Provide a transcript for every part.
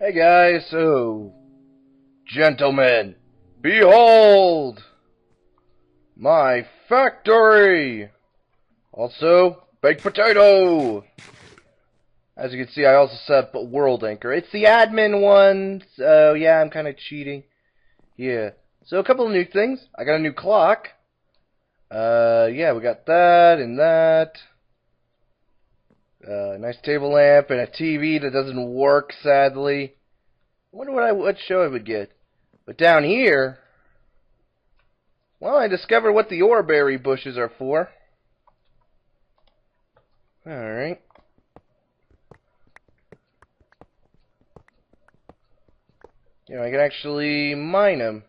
Hey guys, so, gentlemen, behold my factory! Also, baked potato! As you can see, I also set up a world anchor. It's the admin one, so yeah, I'm kind of cheating. Yeah, so a couple of new things. I got a new clock. Yeah, we got that and that. Nice table lamp and a TV that doesn't work, sadly. I wonder what show I would get. But down here, well, I discovered what the oreberry bushes are for. Alright. You know, I can actually mine them.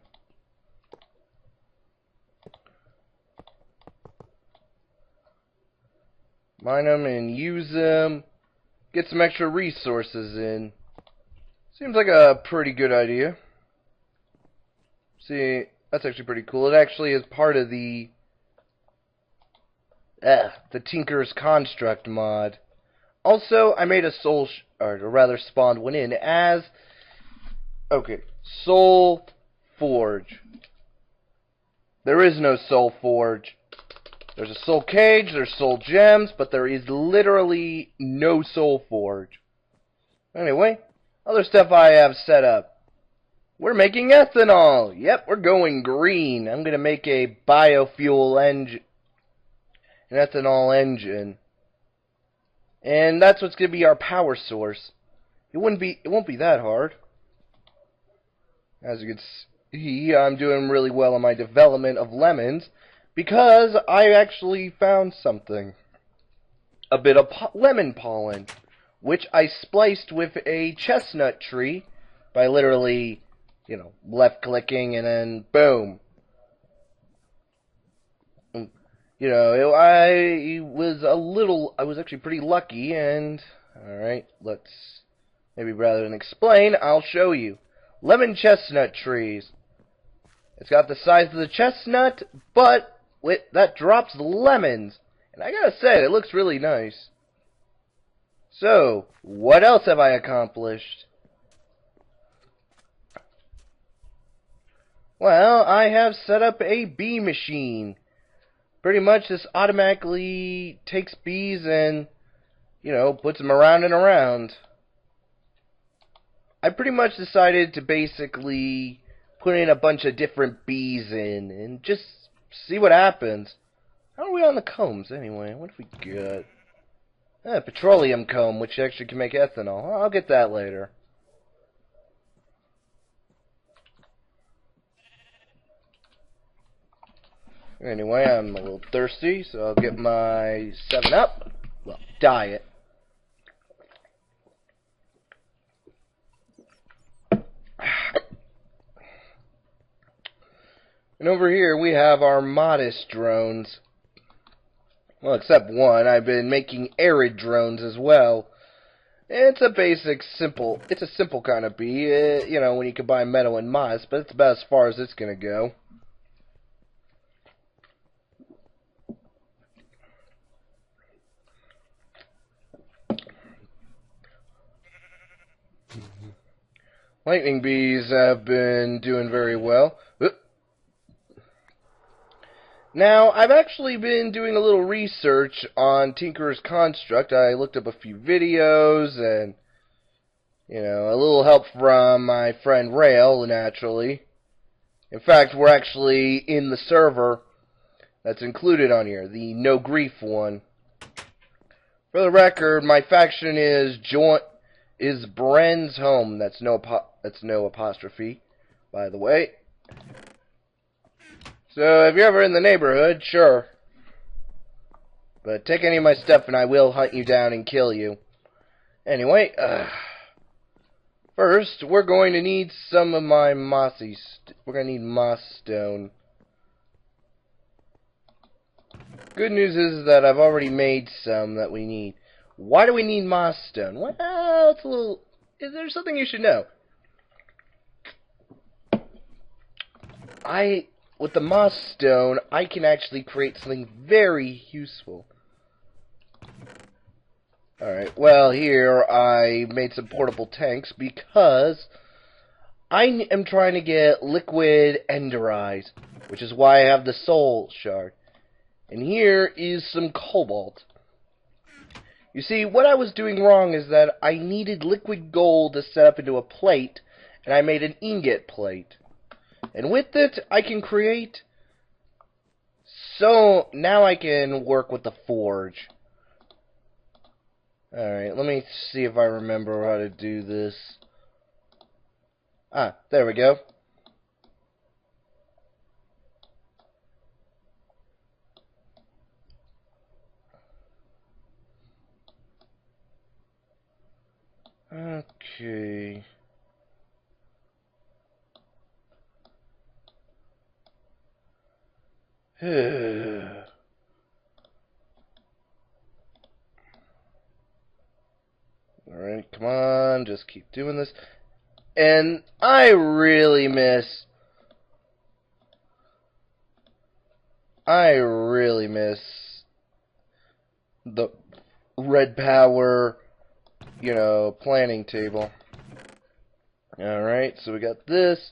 Mine them and use them. Get some extra resources in. Seems like a pretty good idea. See, that's actually pretty cool. It actually is part of the Tinker's Construct mod. Also, I made a or rather spawned one in as, okay, Soul Forge. There is no Soul Forge. There's a Soul Cage, there's Soul Gems, but there is literally no Soul Forge. Anyway, other stuff I have set up. We're making ethanol. Yep, we're going green. I'm going to make a biofuel engine. An ethanol engine. And that's what's going to be our power source. It won't be that hard. As you can see, I'm doing really well in my development of lemons because I actually found something. A bit of lemon pollen, which I spliced with a chestnut tree by literally, you know, left clicking and then boom. You know, I was actually pretty lucky, and alright, maybe rather than explain, I'll show you. Lemon chestnut trees. It's got the size of the chestnut, but that drops lemons. And I gotta say, it looks really nice. So, what else have I accomplished? Well, I have set up a bee machine. Pretty much this automatically takes bees and, you know, puts them around and around. I pretty much decided to basically put in a bunch of different bees in and just see what happens. How are we on the combs anyway? What have we got? Petroleum comb, which actually can make ethanol. I'll get that later. Anyway, I'm a little thirsty, so I'll get my 7-Up. Well, diet. And over here we have our modest drones. Well, except one. I've been making arid drones as well. It's a simple kind of bee, you know, when you combine metal and moss, but it's about as far as it's gonna go. Lightning bees have been doing very well. Now, I've actually been doing a little research on Tinker's Construct. I looked up a few videos and, you know, a little help from my friend Rail, naturally. In fact, we're actually in the server that's included on here, the No Grief one. For the record, my faction is Bren's Home. That's no apostrophe, by the way. So, if you're ever in the neighborhood, sure. But take any of my stuff and I will hunt you down and kill you. Anyway, first, we're going to need some of my we're going to need moss stone. Good news is that I've already made some that we need. Why do we need moss stone? Well, it's a little... Is there something you should know? With the moss stone, I can actually create something very useful. Alright, well, here I made some portable tanks because I am trying to get liquid ender eyes, which is why I have the soul shard. And here is some cobalt. You see, what I was doing wrong is that I needed liquid gold to set up into a plate, and I made an ingot plate. And with it, I can create... So, now I can work with the forge. Alright, let me see if I remember how to do this. Ah, there we go. Okay. Alright, come on, just keep doing this. And I really miss the red power, you know, planning table. Alright, so we got this.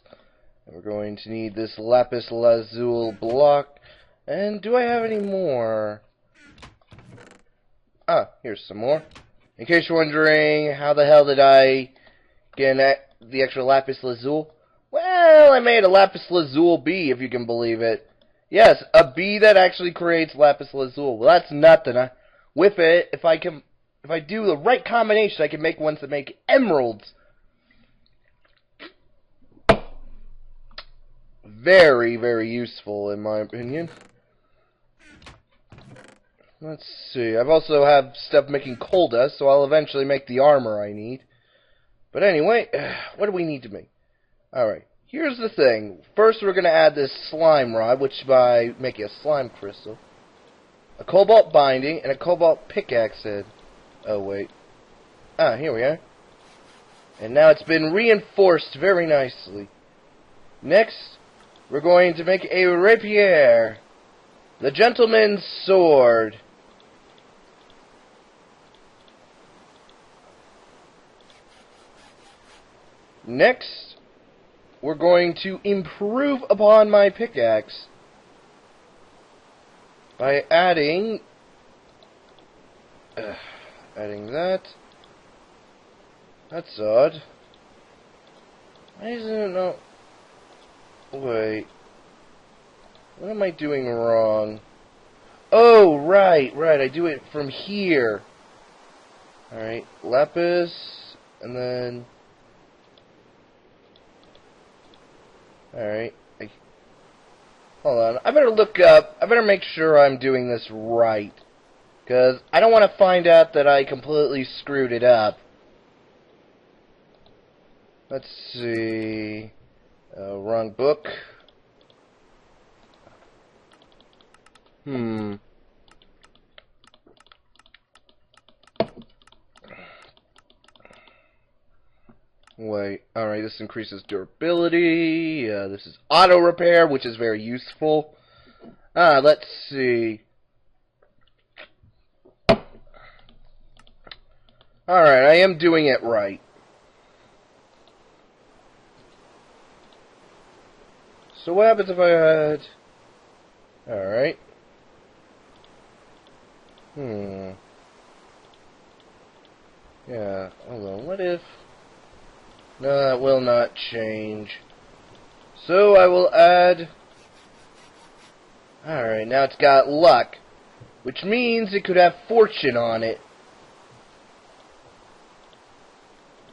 And we're going to need this lapis lazuli block. And do I have any more? Ah, here's some more. In case you're wondering, how the hell did I get the extra lapis lazuli? Well, I made a lapis lazuli bee, if you can believe it. Yes, a bee that actually creates lapis lazuli. Well, that's nothing. With it, if I do the right combination, I can make ones that make emeralds. Very, very useful, in my opinion. Let's see. I've also have stuff making coal dust, so I'll eventually make the armor I need. But anyway, what do we need to make? Alright, here's the thing. First, we're going to add this slime rod, which by making a slime crystal, a cobalt binding, and a cobalt pickaxe head. Oh, wait. Ah, here we are. And now it's been reinforced very nicely. Next, we're going to make a rapier. The gentleman's sword. Next, we're going to improve upon my pickaxe by adding that. That's odd. Why isn't it not? Wait. What am I doing wrong? Oh, right. I do it from here. Alright, lapis, and then... Alright. Hold on. I better look up. I better make sure I'm doing this right. Because I don't want to find out that I completely screwed it up. Let's see. Wrong book. Wait, alright, this increases durability. This is auto repair, which is very useful. Let's see. Alright, I am doing it right. So what happens if I had... Alright. Yeah, hold on, what if... No, that will not change. So I will add... Alright, now it's got luck. Which means it could have fortune on it.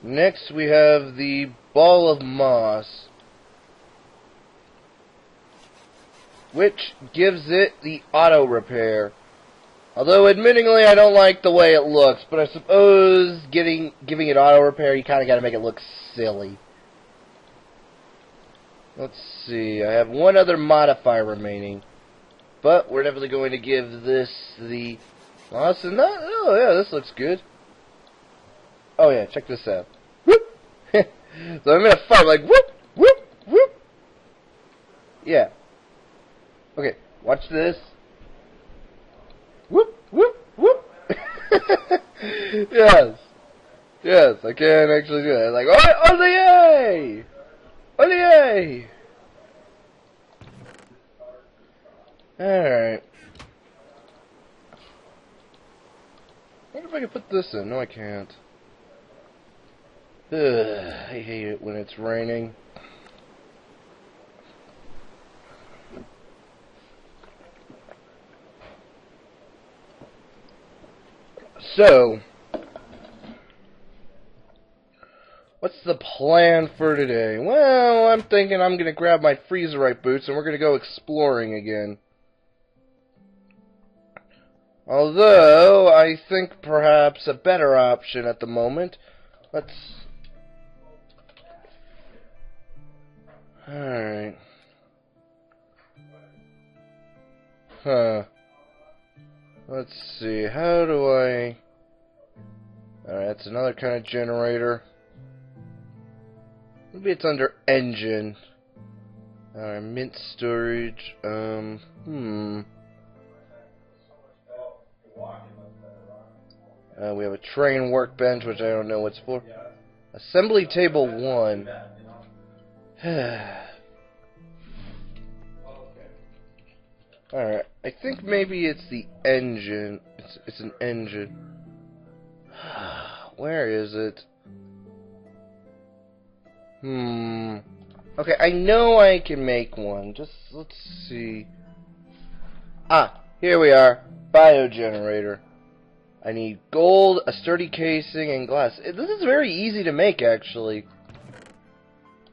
Next we have the ball of moss, which gives it the auto repair. Although, admittingly, I don't like the way it looks, but I suppose giving it auto repair, you kind of got to make it look silly. Let's see, I have one other modifier remaining, but we're definitely going to give this the moss. And oh yeah, this looks good. Oh yeah, check this out. Whoop! So I'm in a fight, like whoop, whoop, whoop. Yeah. Okay, watch this. Whoop, whoop, whoop. Yes. Yes, I can actually do that. Like, oh, Olivier! Olivier! Alright. I wonder if I can put this in. No, I can't. Ugh, I hate it when it's raining. So, what's the plan for today? Well, I'm thinking I'm going to grab my Freezerite boots and we're going to go exploring again. Although, I think perhaps a better option at the moment. Alright. Huh. Let's see, how do I... Alright, that's another kind of generator. Maybe it's under engine. Alright, mint storage. We have a train workbench, which I don't know what's for. Assembly table 1. Alright, I think maybe it's the engine. It's an engine. Where is it? Okay, I know I can make one. Just, let's see. Ah, here we are. Biogenerator. I need gold, a sturdy casing, and glass. This is very easy to make, actually.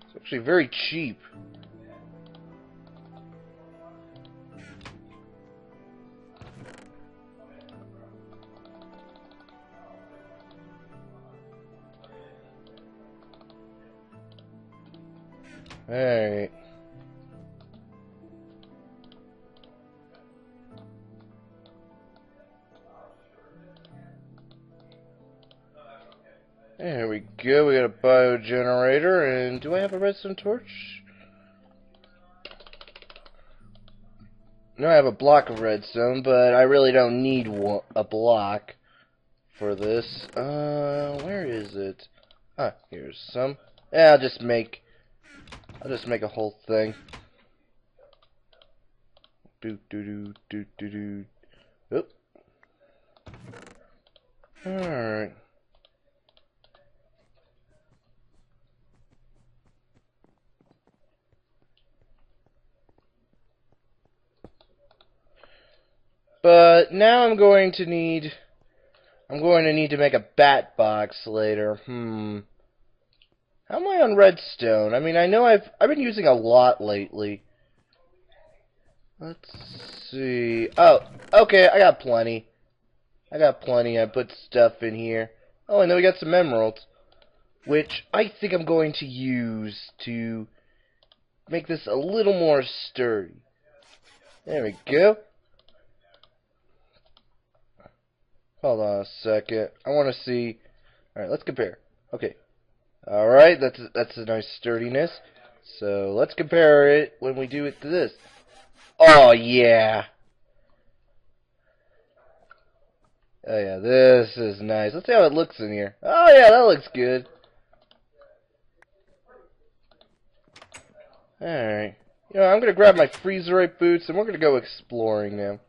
It's actually very cheap. Alright. There we go, we got a biogenerator, and do I have a redstone torch? No, I have a block of redstone, but I really don't need a block for this. Where is it? Ah, here's some. Yeah, I'll just make a whole thing. Oop. Alright. But now I'm going to need to make a bat box later. How am I on redstone? I mean, I know I've been using a lot lately. Let's see. Oh, okay, I got plenty. I put stuff in here. Oh, and then we got some emeralds, which I think I'm going to use to make this a little more sturdy. There we go. Hold on a second. I want to see. Alright, let's compare. Okay. Alright, that's a nice sturdiness. So, let's compare it when we do it to this. Oh, yeah. Oh, yeah, this is nice. Let's see how it looks in here. Oh, yeah, that looks good. Alright. You know, I'm going to grab my Freezerite boots, and we're going to go exploring now.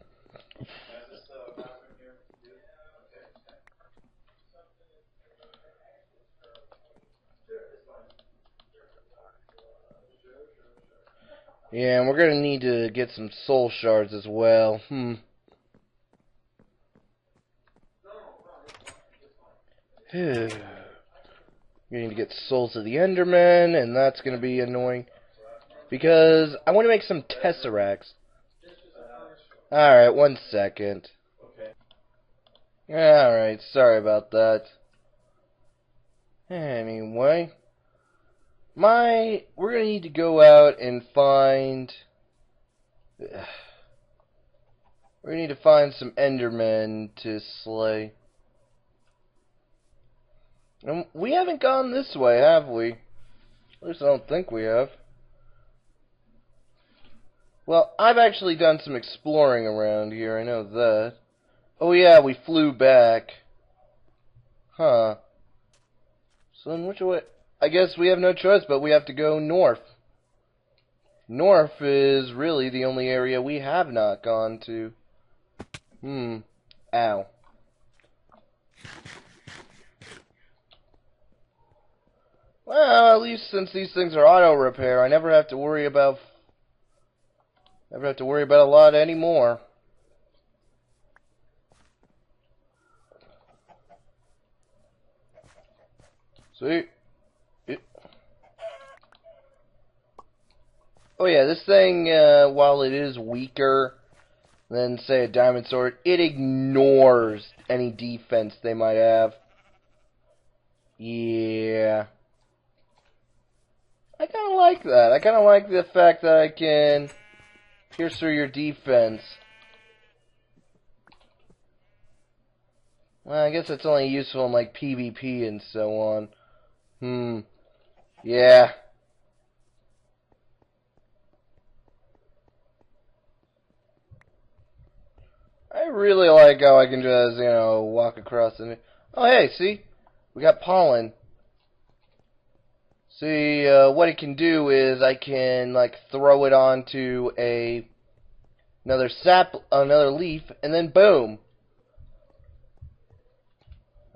Yeah, and we're going to need to get some soul shards as well. We need to get souls of the Enderman, and that's going to be annoying. Because I want to make some tesseracts. Alright, 1 second. Alright, sorry about that. Anyway. We're going to need to go out and find... We need to find some Endermen to slay. And we haven't gone this way, have we? At least I don't think we have. Well, I've actually done some exploring around here, I know that. Oh yeah, we flew back. Huh. So in which way? I guess we have no choice, but we have to go north. North is really the only area we have not gone to. Ow. Well, at least since these things are auto repair, I never have to worry about a lot anymore. See? Oh yeah, this thing, while it is weaker than, say, a diamond sword, it ignores any defense they might have. Yeah. I kind of like that. I kind of like the fact that I can pierce through your defense. Well, I guess it's only useful in, like, PvP and so on. Yeah. I really like how I can just, walk across the... Oh, hey, see? We got pollen. See, what it can do is I can, like, throw it onto another leaf, and then boom.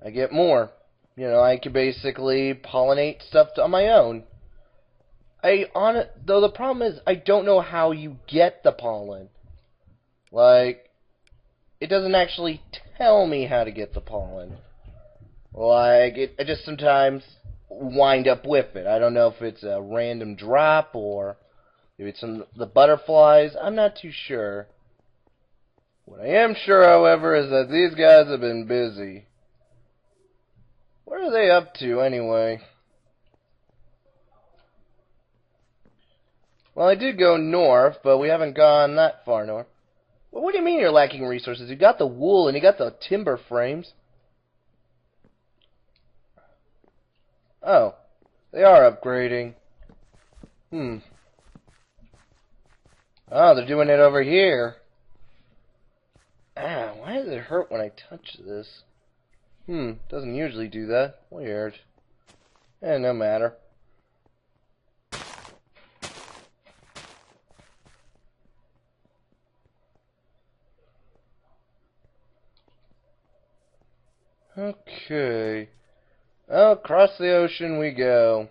I get more. I can basically pollinate stuff on my own. Though the problem is, I don't know how you get the pollen. Like, it doesn't actually tell me how to get the pollen. Like, I just sometimes wind up with it. I don't know if it's a random drop or maybe it's the butterflies. I'm not too sure. What I am sure, however, is that these guys have been busy. What are they up to, anyway? Well, I did go north, but we haven't gone that far north. Well, what do you mean you're lacking resources? You got the wool and you got the timber frames. Oh, they are upgrading. Oh, they're doing it over here. Ah, why does it hurt when I touch this? Doesn't usually do that. Weird. No matter. Okay. Well, across the ocean we go.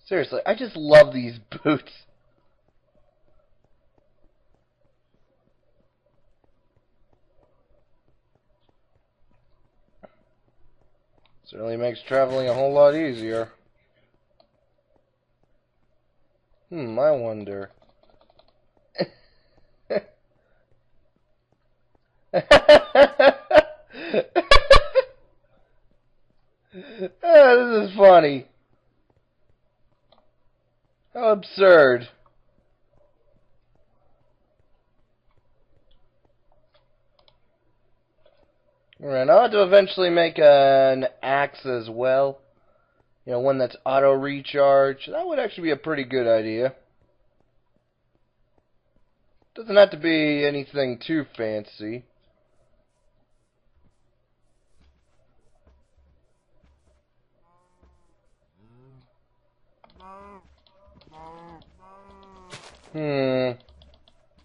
Seriously, I just love these boots. Certainly makes traveling a whole lot easier. I wonder. This is funny. How absurd. Alright, I'll have to eventually make an axe as well. One that's auto-recharge. That would actually be a pretty good idea. Doesn't have to be anything too fancy.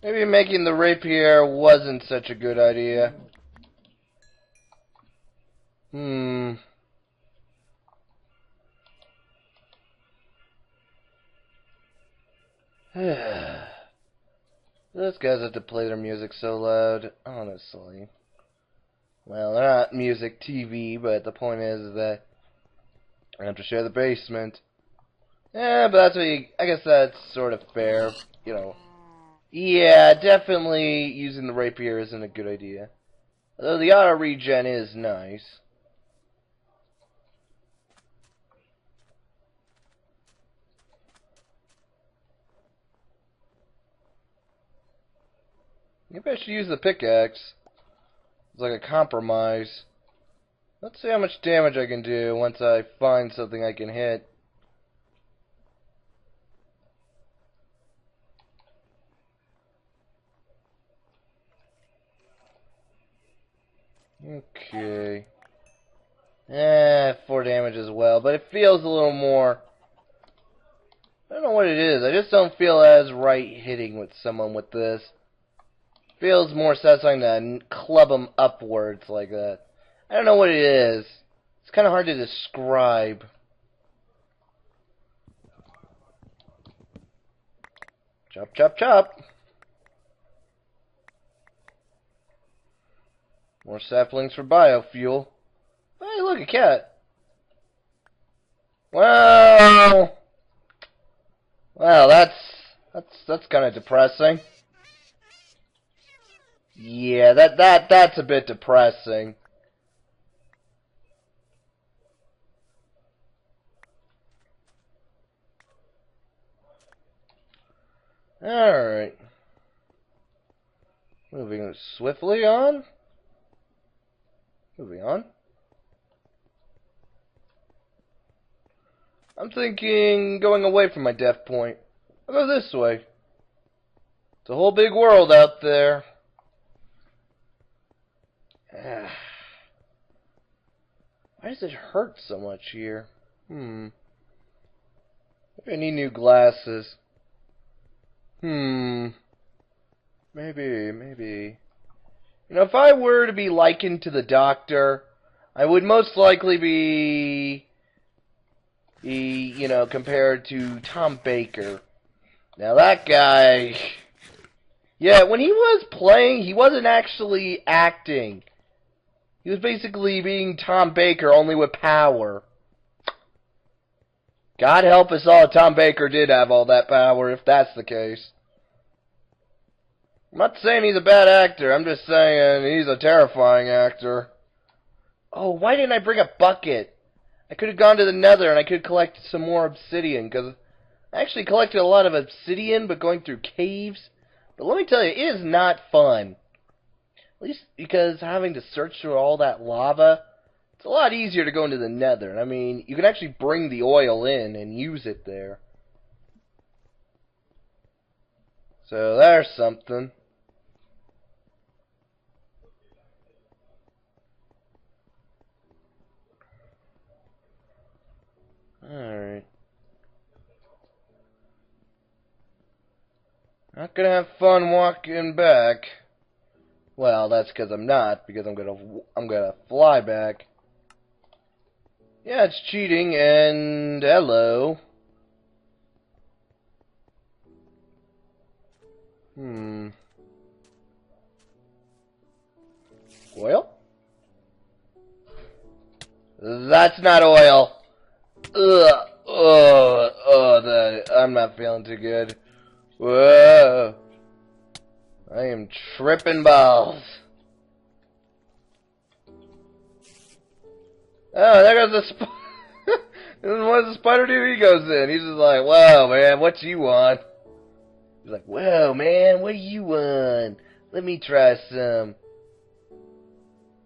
Maybe making the rapier wasn't such a good idea. Those guys have to play their music so loud, honestly. Well, they're not music TV, but the point is that I have to share the basement. Yeah, but I guess that's sort of fair, Yeah, definitely using the rapier isn't a good idea. Although the auto regen is nice. Maybe I should use the pickaxe. It's like a compromise. Let's see how much damage I can do once I find something I can hit. Okay. 4 damage as well, but it feels a little more... I don't know what it is. I just don't feel as right hitting with someone with this. Feels more satisfying to club them upwards like that. I don't know what it is. It's kind of hard to describe. Chop, chop, chop. More saplings for biofuel. Hey, look, a cat. Well, that's kind of depressing. Yeah, that's a bit depressing. Alright. Moving swiftly on. Moving on. I'm thinking going away from my death point. I'll go this way. It's a whole big world out there. Why does it hurt so much here? Maybe I need new glasses. Maybe. You know, if I were to be likened to the Doctor, I would most likely be, you know, compared to Tom Baker. Now that guy, yeah, when he was playing, he wasn't actually acting. He was basically being Tom Baker, only with power. God help us all, Tom Baker did have all that power, if that's the case. I'm not saying he's a bad actor, I'm just saying he's a terrifying actor. Oh, why didn't I bring a bucket? I could have gone to the Nether and I could collect some more obsidian, because I actually collected a lot of obsidian, but going through caves. But let me tell you, it is not fun. At least because having to search through all that lava, it's a lot easier to go into the Nether. I mean, you can actually bring the oil in and use it there. So there's something. Alright. Not gonna have fun walking back. Well, that's because I'm not, because I'm gonna fly back. Yeah, it's cheating, and hello. Oil? That's not oil. Ugh. I'm not feeling too good. Whoa. I am tripping balls. Oh, there goes the what does the spider do? He goes in. He's just like, whoa, man, what you want? He's like, whoa, man, what do you want? Let me try some.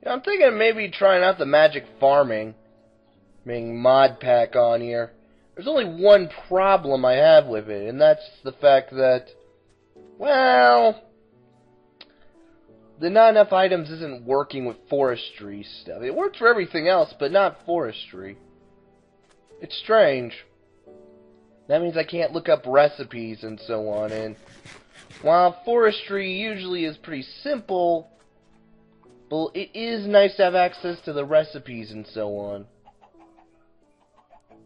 Yeah, I'm thinking of maybe trying out the magic farming. Being mod pack on here. There's only one problem I have with it, and that's the fact that, well, the not enough items isn't working with forestry stuff. It works for everything else, but not forestry. It's strange. That means I can't look up recipes and so on, and while forestry usually is pretty simple, well, it is nice to have access to the recipes and so on.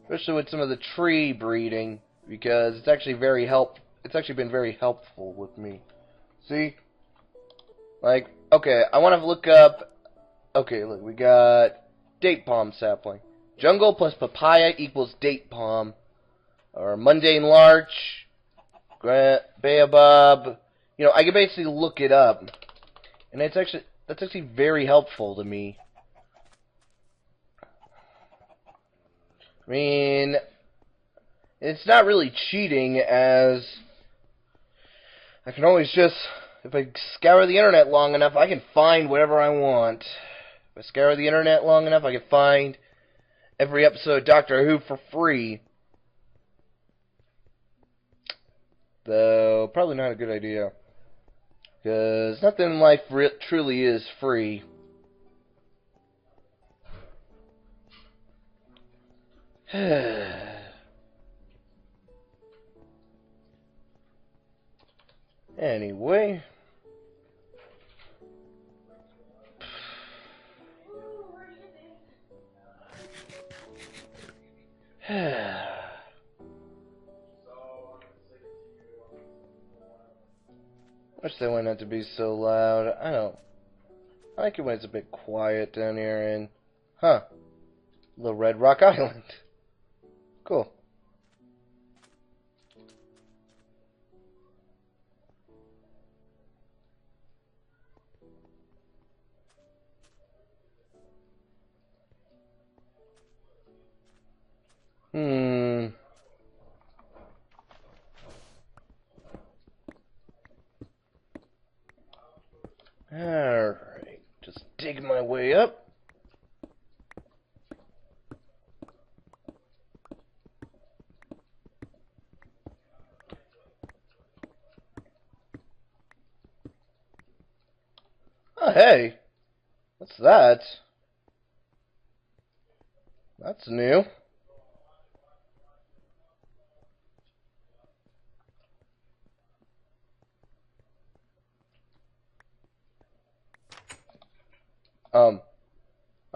Especially with some of the tree breeding, because it's actually been very helpful with me. See? Like, okay, I want to look up... Okay, look, we got date palm sapling. Jungle plus papaya equals date palm. Or mundane larch, baobab. You know, I can basically look it up. And that's actually very helpful to me. I mean, it's not really cheating, as I can always just, if I scour the internet long enough, I can find whatever I want. If I scour the internet long enough, I can find every episode of Doctor Who for free. Though, probably not a good idea. Because nothing in life truly is free. Anyway. Wish they wouldn't have to be so loud. I like it when it's a bit quiet down here in, Little Red Rock Island. Cool. Alright, just dig my way up. Oh, hey. What's that? That's new.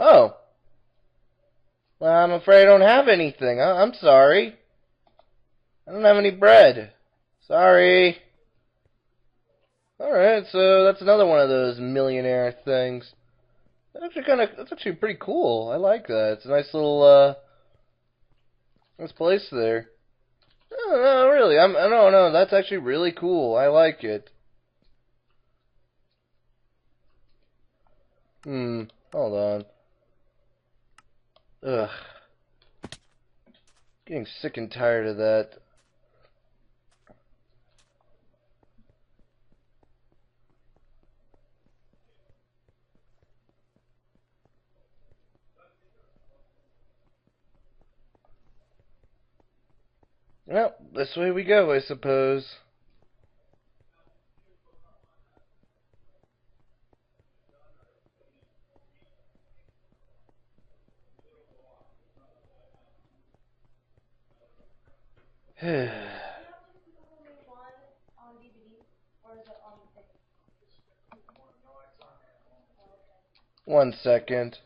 Oh. Well, I'm afraid I don't have anything. I'm sorry. I don't have any bread. Sorry. Alright, so that's another one of those millionaire things. That's actually pretty cool. I like that. It's a nice little, nice place there. No, really, no, that's actually really cool. I like it. Hold on. Ugh. Getting sick and tired of that. Well, this way we go, I suppose. One second.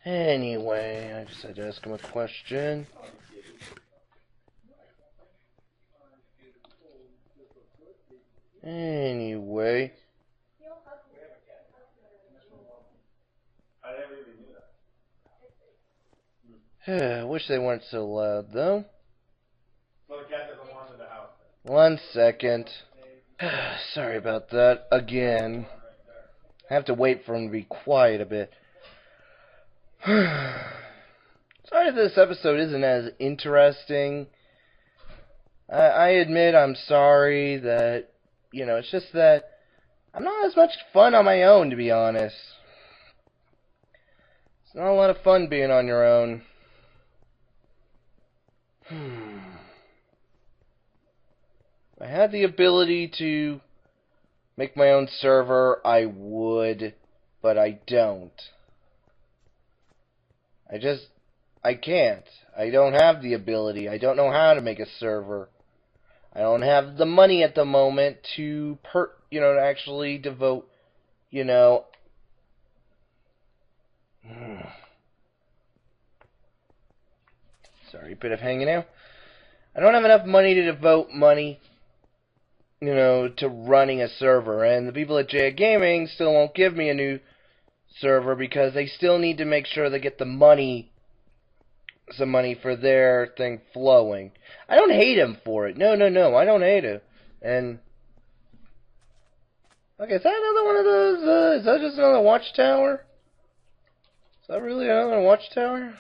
Anyway, I just had to ask him a question. Anyway. I wish they weren't so loud, though. One second. Sorry about that. Again. I have to wait for him to be quiet a bit. Sorry if this episode isn't as interesting. I admit I'm sorry that, it's just that I'm not as much fun on my own, to be honest. It's not a lot of fun being on your own. If I had the ability to make my own server, I would, but I don't. I can't. I don't have the ability. I don't know how to make a server. I don't have the money at the moment to to actually devote, Sorry, bit of hanging out. I don't have enough money to devote money, to running a server, and the people at JA Gaming still won't give me a new server because they still need to make sure they get some money for their thing flowing. I don't hate him for it. No, I don't hate him. And okay, is that another one of those? Is that just another watchtower? Is that really another watchtower?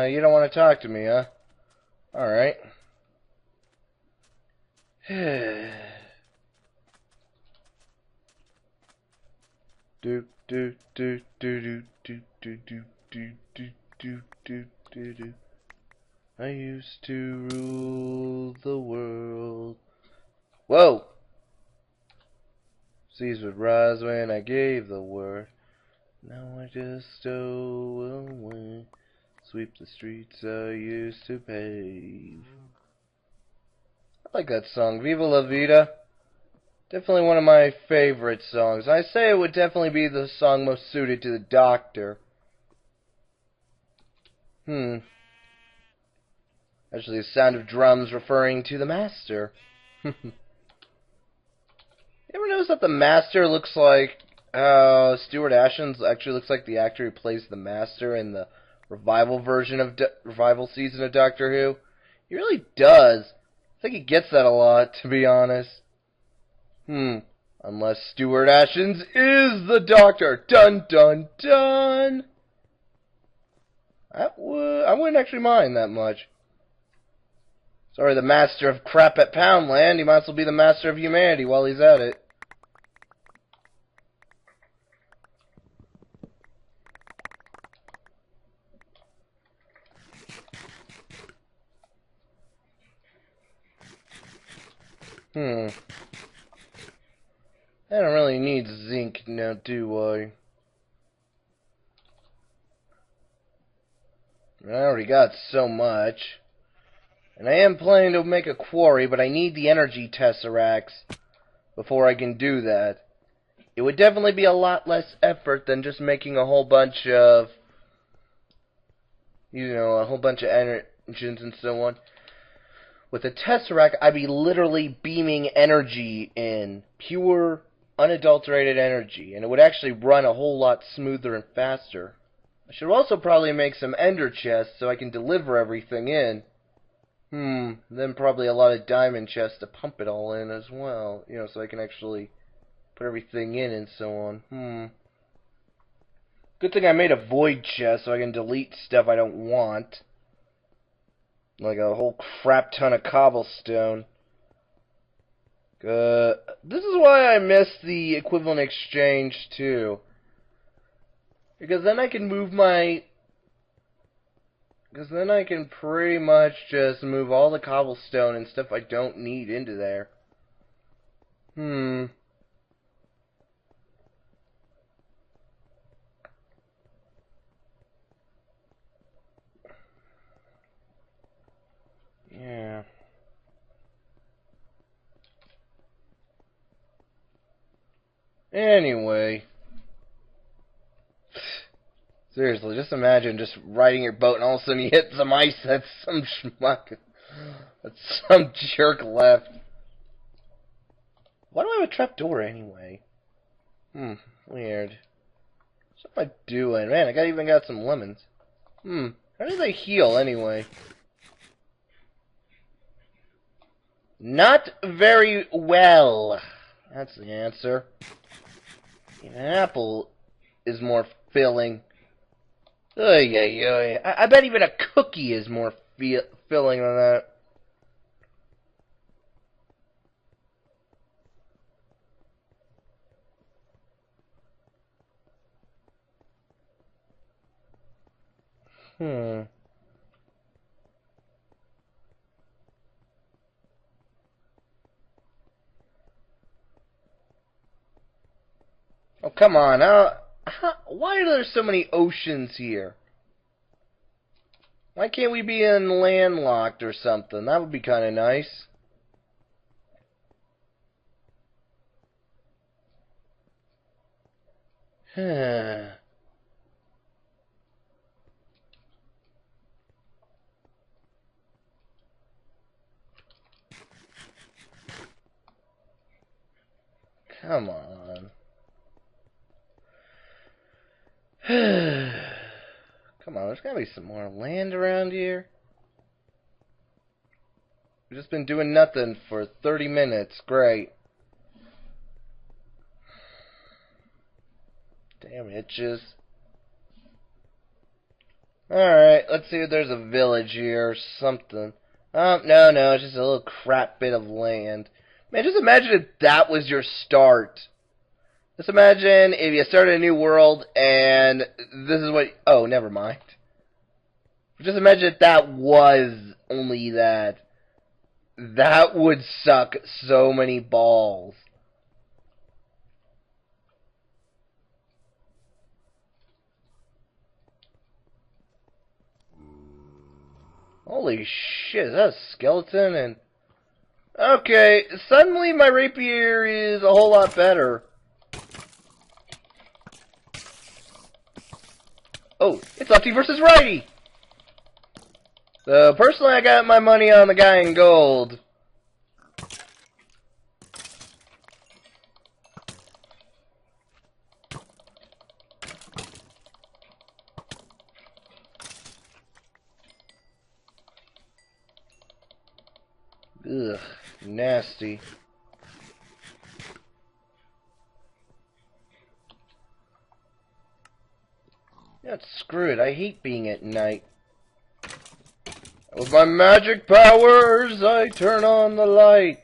You don't want to talk to me, huh? Alright. do do do do do do do do do do do do do. I used to rule the world. Whoa! Seas would rise when I gave the word. Now I just stow away. Sweep the streets I used to pave. I like that song, Viva La Vida. Definitely one of my favorite songs. I say it would definitely be the song most suited to the Doctor. Actually, the sound of drums referring to the Master. You ever notice that the Master looks like Stuart Ashton actually looks like the actor who plays the Master in the revival version of revival season of Doctor Who? He really does. I think he gets that a lot, to be honest. Unless Stuart Ashton is the Doctor. Dun dun dun. I wouldn't actually mind that much. Sorry, the Master of Crap at Poundland. He might as well be the Master of Humanity while he's at it. I don't really need zinc now, do I? I already got so much. And I am planning to make a quarry, but I need the energy tesseracts before I can do that. It would definitely be a lot less effort than just making a whole bunch of, a whole bunch of engines and so on. With a tesseract, I'd be literally beaming energy in. Pure, unadulterated energy. And it would actually run a whole lot smoother and faster. I should also probably make some ender chests so I can deliver everything in. Then probably a lot of diamond chests to pump it all in as well. So I can actually put everything in and so on. Good thing I made a void chest so I can delete stuff I don't want. Like a whole crap ton of cobblestone. This is why I miss the equivalent exchange too. Because then I can move my... Because then I can pretty much just move all the cobblestone and stuff I don't need into there. Yeah. Anyway. Seriously, just imagine just riding your boat and all of a sudden you hit some ice. That's some schmuck. That's some jerk left. Why do I have a trapdoor anyway? Weird. What am I doing? Man, I even got some lemons. How do they heal anyway? Not very well. That's the answer. An apple is more filling. I bet even a cookie is more filling than that. Oh, come on. Why are there so many oceans here? Why can't we be in landlocked or something? That would be kind of nice. Come on. Come on, there's gotta be some more land around here. We've just been doing nothing for 30 minutes. Great. Damn itches. Alright, let's see if there's a village here or something. No, it's just a little crap bit of land. Man, just imagine if that was your start. Just imagine if you started a new world and this is what... Oh, never mind. Just imagine if that was only that. That would suck so many balls. Holy shit, is that a skeleton? And okay, suddenly my rapier is a whole lot better. Oh, it's lefty versus righty! So, personally, I got my money on the guy in gold. Ugh, nasty. Yeah, screw it, I hate being at night. With my magic powers, I turn on the light.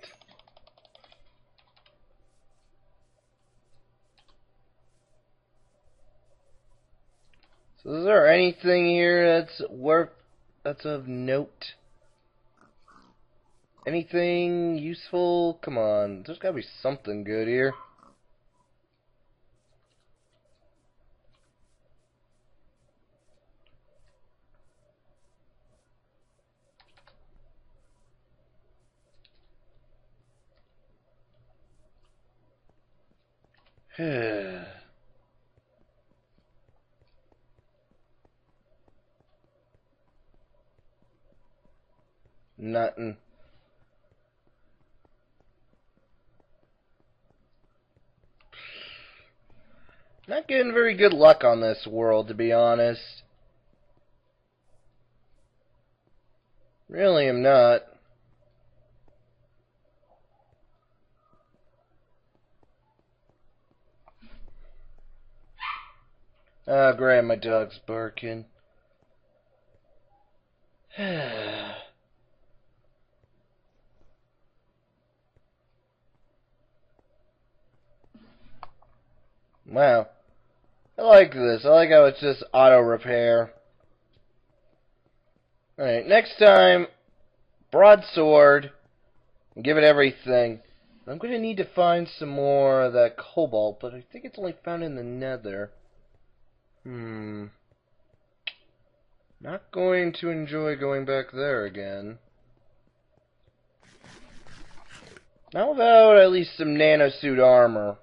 So is there anything here that's of note? Anything useful? Come on, there's gotta be something good here. Nothing. Not getting very good luck on this world, to be honest. Really am not. Oh, great, my dog's barking. Wow. I like this. I like how it's just auto repair. Alright, next time, broadsword. Give it everything. I'm going to need to find some more of that cobalt, but I think it's only found in the nether. Not going to enjoy going back there again. How about at least some nanosuit armor?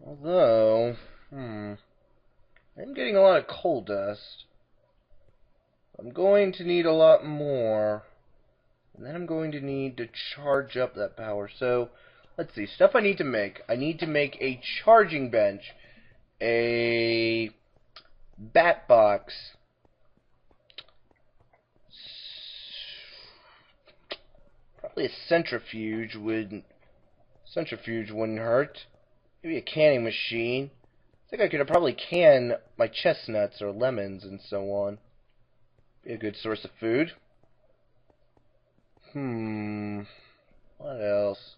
Although, I'm getting a lot of coal dust. I'm going to need a lot more. And then I'm going to need to charge up that power. So, let's see. Stuff I need to make. I need to make a charging bench. A bat box. Probably a centrifuge wouldn't hurt. Maybe a canning machine. I think I could probably can my chestnuts or lemons and so on. Be a good source of food. What else?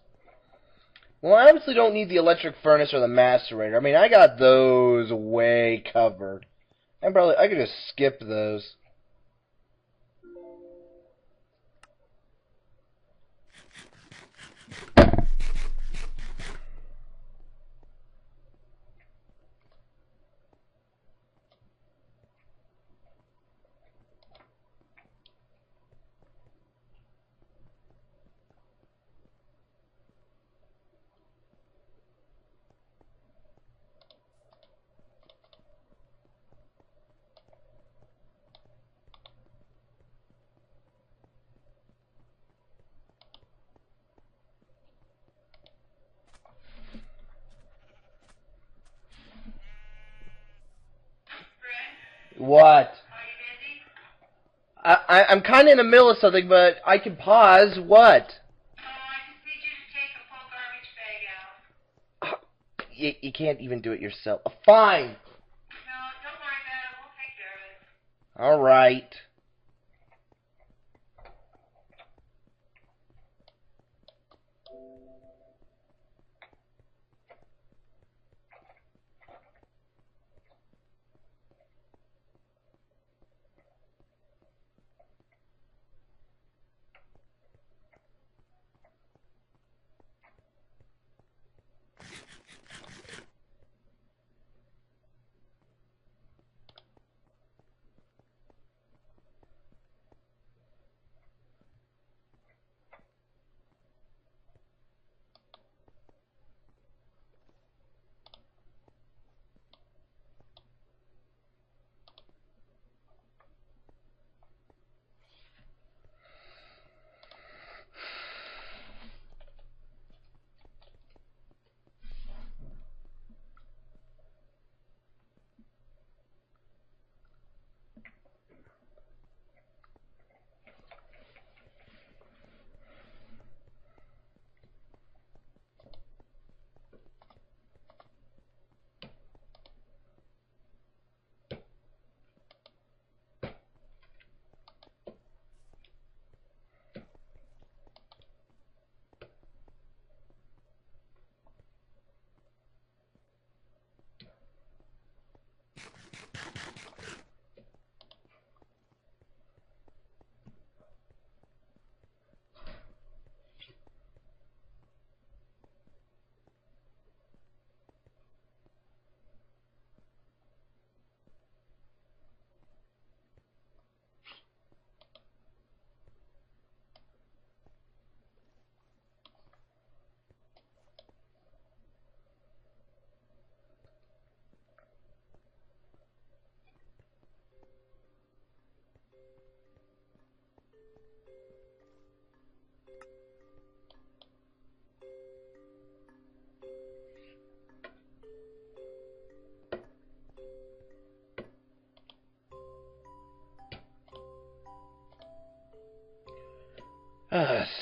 Well, I obviously don't need the electric furnace or the macerator. I mean, I got those way covered. I could just skip those. What? I'm kind of in the middle of something, but I can pause. What? I just need you to take a full garbage bag out. You can't even do it yourself. Fine. No, don't worry about it. We'll take care of it. All right.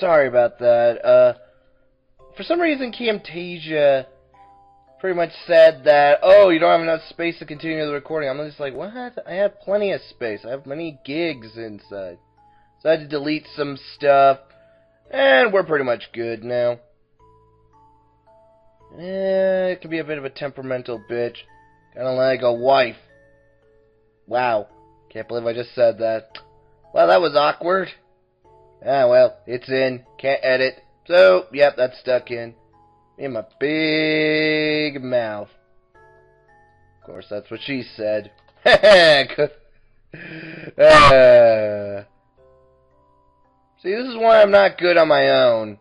Sorry about that. For some reason, Camtasia pretty much said that, oh, you don't have enough space to continue the recording. I'm just like, what? I have plenty of space. I have many gigs inside. So I had to delete some stuff. And we're pretty much good now. It can be a bit of a temperamental bitch. Kinda like a wife. Wow. Can't believe I just said that. Well, that was awkward. Ah, well, it's in. Can't edit. So, yep, that's stuck in. In my big mouth. Of course, that's what she said. See, this is why I'm not good on my own.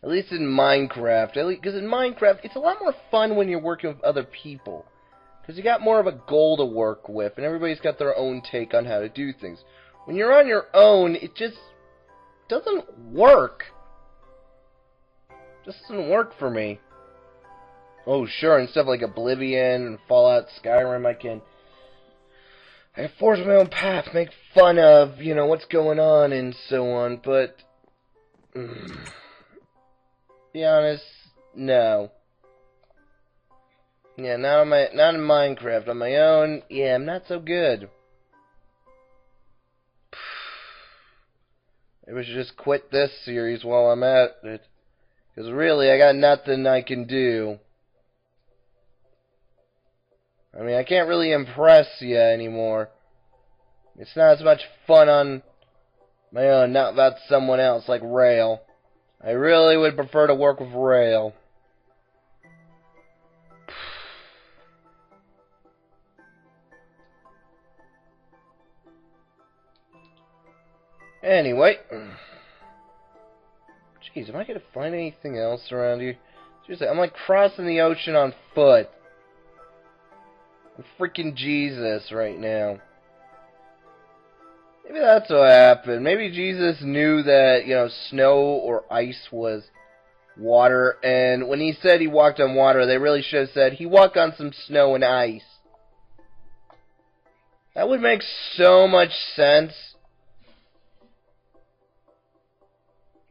At least in Minecraft. Because in Minecraft, it's a lot more fun when you're working with other people. Because you got more of a goal to work with, and everybody's got their own take on how to do things. When you're on your own, it just doesn't work. Just doesn't work for me. Oh, sure, and stuff like Oblivion and Fallout, Skyrim, I can forge my own path, make fun of, you know, what's going on and so on, but be honest, no. Yeah, not in Minecraft. On my own, yeah, I'm not so good. Maybe I should just quit this series while I'm at it. Because really, I got nothing I can do. I mean, I can't really impress you anymore. It's not as much fun on my own, not about someone else, like Rail. I really would prefer to work with Rail. Anyway. Jeez, am I gonna find anything else around here? Seriously, I'm like crossing the ocean on foot. I'm freaking Jesus right now. Maybe that's what happened. Maybe Jesus knew that, you know, snow or ice was water, and when he said he walked on water, they really should have said he walked on some snow and ice. That would make so much sense.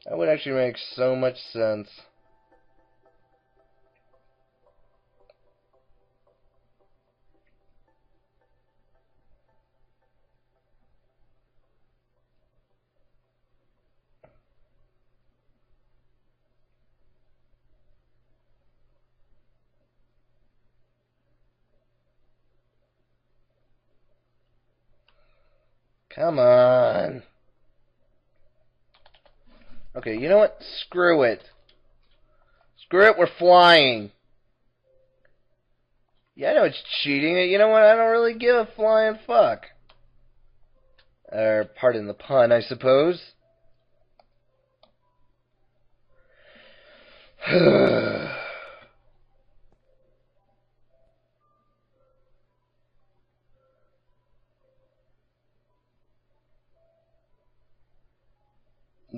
That would actually make so much sense. Come on. Okay, you know what? Screw it. Screw it, we're flying. Yeah, I know it's cheating. You know what? I don't really give a flying fuck. Pardon the pun, I suppose.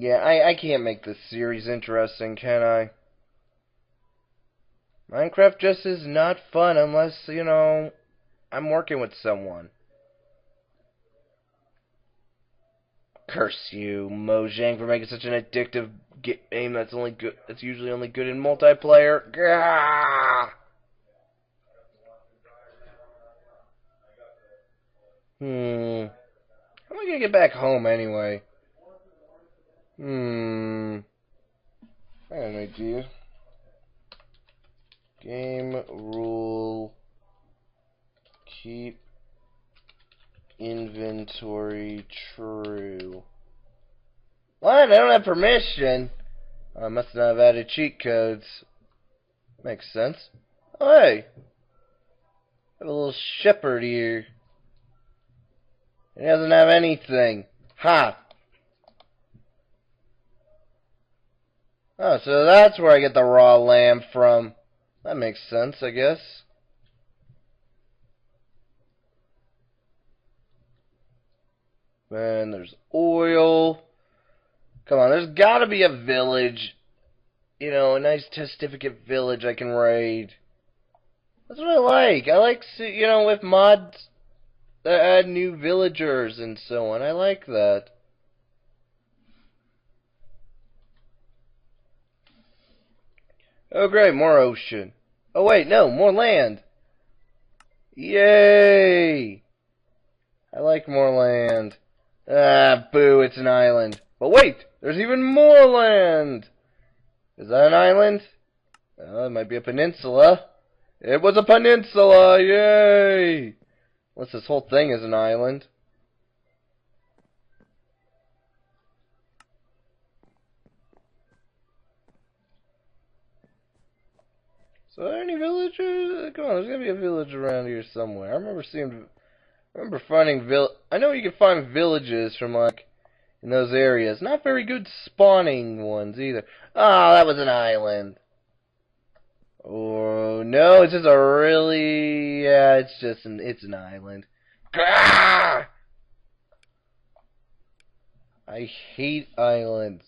Yeah, I can't make this series interesting, can I? Minecraft just is not fun unless, you know, I'm working with someone. Curse you, Mojang, for making such an addictive game that's usually only good in multiplayer. Gah! How am I gonna get back home anyway? I have an idea. Game rule. Keep inventory true. What? I don't have permission. I must not have added cheat codes. Makes sense. Oh, hey. I have a little shepherd here. He doesn't have anything. Ha! Oh, so that's where I get the raw lamb from. That makes sense, I guess. And there's oil. Come on, there's gotta be a village. You know, a nice testificate village I can raid. That's what I like. I like, you know, with mods that add new villagers and so on. I like that. Oh great, more ocean. Oh wait, no, more land. Yay! I like more land. Ah, boo, it's an island. But wait, there's even more land! Is that an island? Oh, it might be a peninsula. It was a peninsula! Yay! Unless this whole thing is an island. So are there any villagers? Come on, there's gotta be a village around here somewhere. I remember finding I know you can find villages from like in those areas. Not very good spawning ones either. Oh, that was an island. Oh no, it's just a really it's an island. Gah! I hate islands.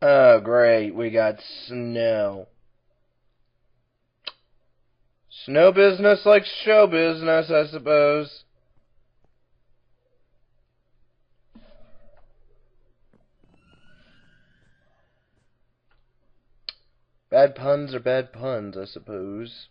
Oh great, we got snow. Snow business like show business, I suppose. Bad puns are bad puns, I suppose.